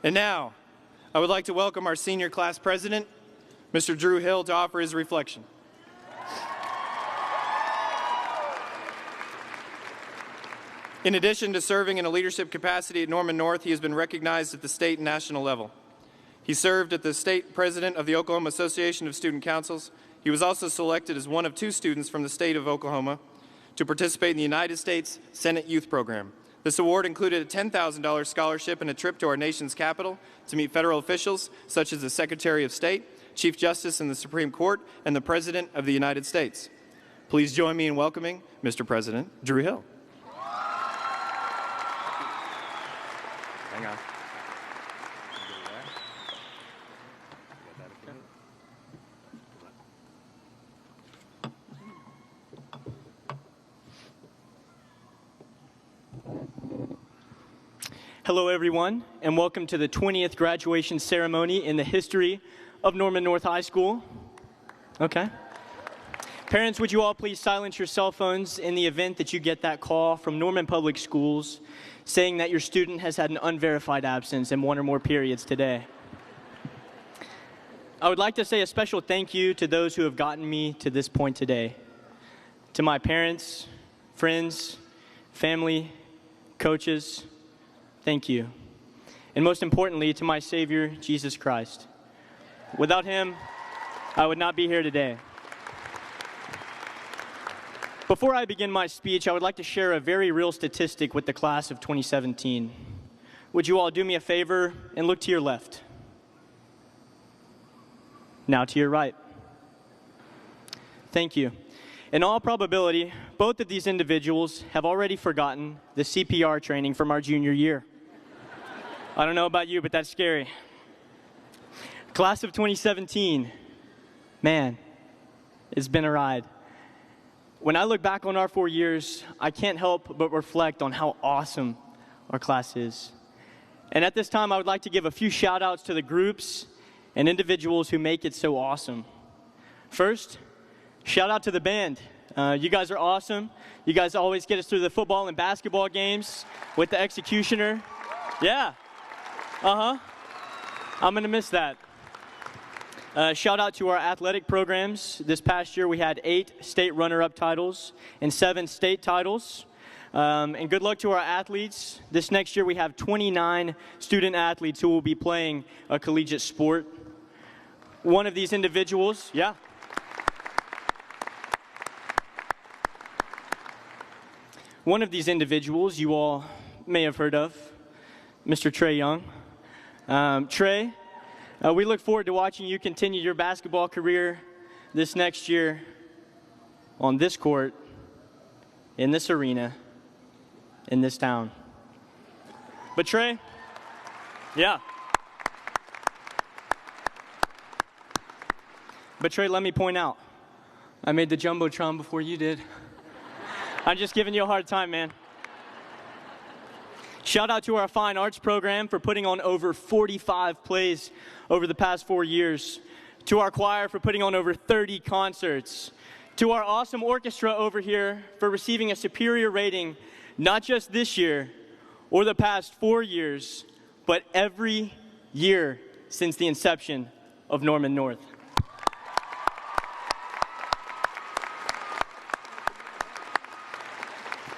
And now, I would like to welcome our senior class president, Mr. Drew Hill, to offer his reflection. In addition to serving in a leadership capacity at Norman North, he has been recognized at the state and national level. He served as the state president of the Oklahoma Association of Student Councils. He was also selected as one of 2 students from the state of Oklahoma to participate in the United States Senate Youth Program. This award included a $10,000 scholarship and a trip to our nation's capital to meet federal officials such as the Secretary of State, Chief Justice in the Supreme Court, and the President of the United States. Please join me in welcoming Mr. President Drew Hill. Hang on. Hello, everyone, and welcome to the 20th graduation ceremony in the history of Norman North High School. Okay. Parents, would you all please silence your cell phones in the event that you get that call from Norman Public Schools saying that your student has had an unverified absence in 1 or more periods today. I would like to say a special thank you to those who have gotten me to this point today. To my parents, friends, family, coaches, thank you. And most importantly, to my Savior, Jesus Christ. Without him, I would not be here today. Before I begin my speech, I would like to share a very real statistic with the class of 2017. Would you all do me a favor and look to your left? Now to your right. Thank you. In all probability, both of these individuals have already forgotten the CPR training from our junior year. I don't know about you, but that's scary. Class of 2017, man, it's been a ride. When I look back on our 4 years, I can't help but reflect on how awesome our class is. And at this time, I would like to give a few shout outs to the groups and individuals who make it so awesome. First, shout out to the band. You guys are awesome. You guys always get us through the football and basketball games with the executioner. Yeah. I'm going to miss that. Shout out to our athletic programs. This past year we had 8 state runner-up titles and 7 state titles. And good luck to our athletes. This next year we have 29 student athletes who will be playing a collegiate sport. One of these individuals, One of these individuals you all may have heard of, Mr. Trey Young. Trey, we look forward to watching you continue your basketball career this next year on this court, in this arena, in this town. But Trey, But Trey, let me point out, I made the Jumbotron before you did. I'm just giving you a hard time, man. Shout out to our fine arts program for putting on over 45 plays over the past 4 years. To our choir for putting on over 30 concerts. To our awesome orchestra over here for receiving a superior rating, not just this year or the past 4 years, but every year since the inception of Norman North.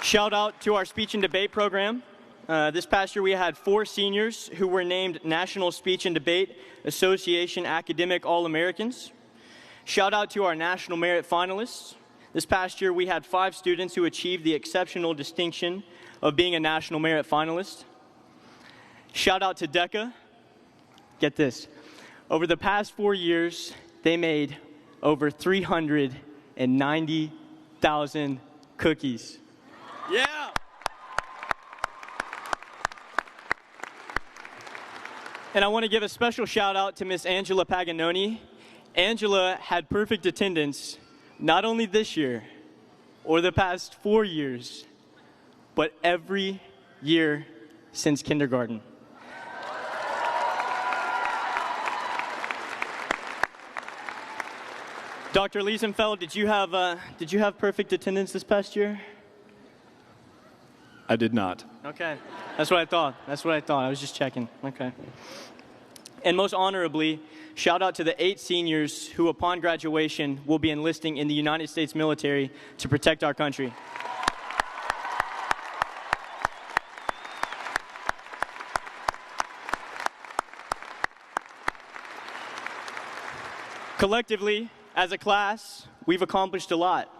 Shout out to our speech and debate program. This past year we had 4 seniors who were named National Speech and Debate Association Academic All-Americans. Shout out to our National Merit finalists. This past year we had 5 students who achieved the exceptional distinction of being a National Merit finalist. Shout out to DECA. Get this. Over the past 4 years, they made over 390,000 cookies. Yeah! And I want to give a special shout out to Miss Angela Paganoni. Angela had perfect attendance not only this year or the past 4 years, but every year since kindergarten. Dr. Liesenfeld, did you have perfect attendance this past year? I did not. Okay. That's what I thought. I was just checking. Okay. And most honorably, shout out to the 8 seniors who, upon graduation, will be enlisting in the United States military to protect our country. Collectively, as a class, we've accomplished a lot.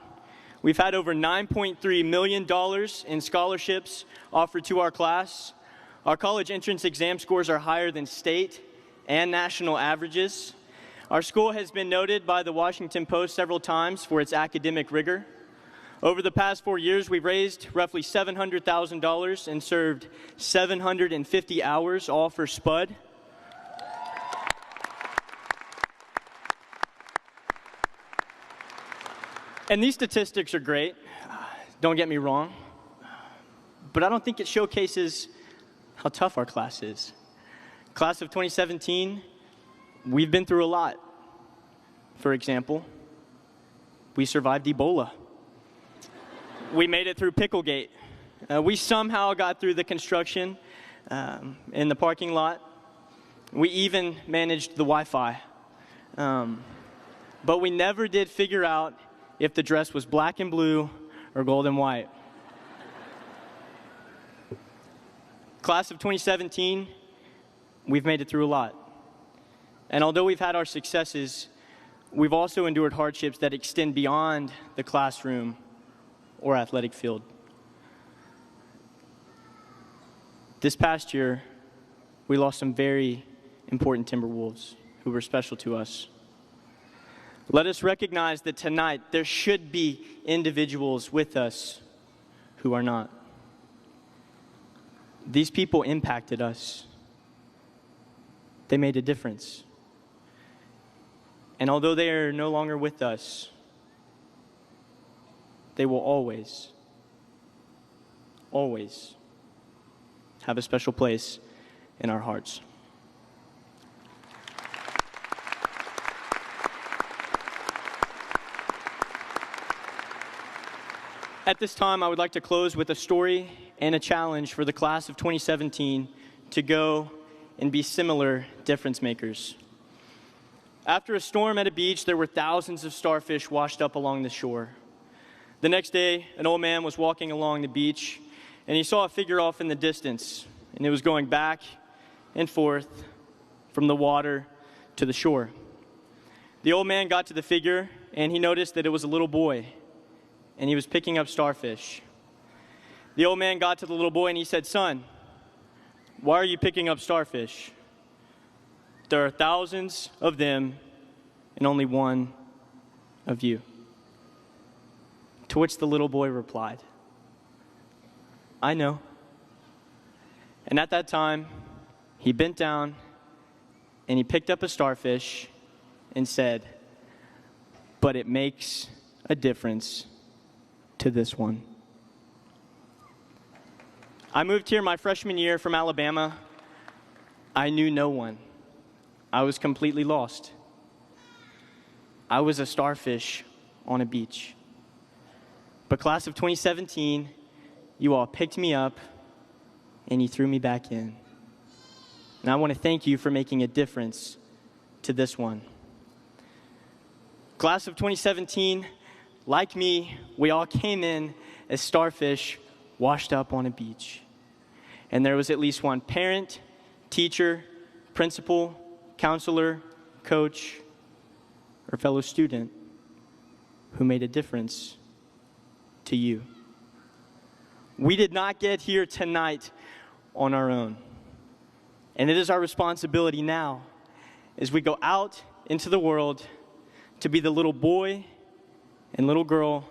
We've had over $9.3 million in scholarships offered to our class. Our college entrance exam scores are higher than state and national averages. Our school has been noted by the Washington Post several times for its academic rigor. Over the past 4 years, we've raised roughly $700,000 and served 750 hours, all for SPUD. And these statistics are great, don't get me wrong, but I don't think it showcases how tough our class is. Class of 2017, we've been through a lot. For example, we survived Ebola. We made it through Picklegate. We somehow got through the construction in the parking lot. We even managed the Wi-Fi. But we never did figure out if the dress was black and blue or gold and white. Class of 2017, we've made it through a lot. And although we've had our successes, we've also endured hardships that extend beyond the classroom or athletic field. This past year, we lost some very important Timberwolves who were special to us. Let us recognize that tonight there should be individuals with us who are not. These people impacted us. They made a difference. And although they are no longer with us, they will always, always have a special place in our hearts. At this time, I would like to close with a story and a challenge for the class of 2017 to go and be similar difference makers. After a storm at a beach, there were thousands of starfish washed up along the shore. The next day, an old man was walking along the beach, and he saw a figure off in the distance, and it was going back and forth from the water to the shore. The old man got to the figure, and he noticed that it was a little boy, and he was picking up starfish. The old man got to the little boy and he said, "Son, why are you picking up starfish? There are thousands of them and only one of you." To which the little boy replied, "I know." And at that time, he bent down and he picked up a starfish and said, "But it makes a difference to this one." I moved here my freshman year from Alabama. I knew no one. I was completely lost. I was a starfish on a beach. But class of 2017, you all picked me up and you threw me back in. And I want to thank you for making a difference to this one. Class of 2017, like me, we all came in as starfish washed up on a beach. And there was at least one parent, teacher, principal, counselor, coach, or fellow student who made a difference to you. We did not get here tonight on our own. And it is our responsibility now as we go out into the world to be the little boy and little girl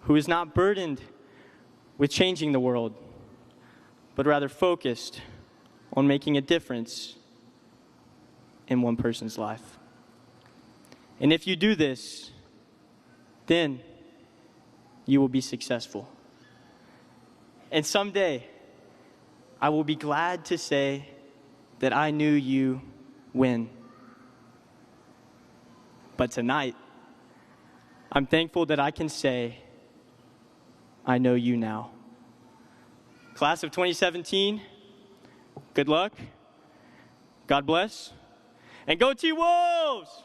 who is not burdened with changing the world, but rather focused on making a difference in one person's life. And if you do this, then you will be successful. And someday, I will be glad to say that I knew you when. But tonight, I'm thankful that I can say, I know you now. Class of 2017, good luck, God bless, and go T-Wolves!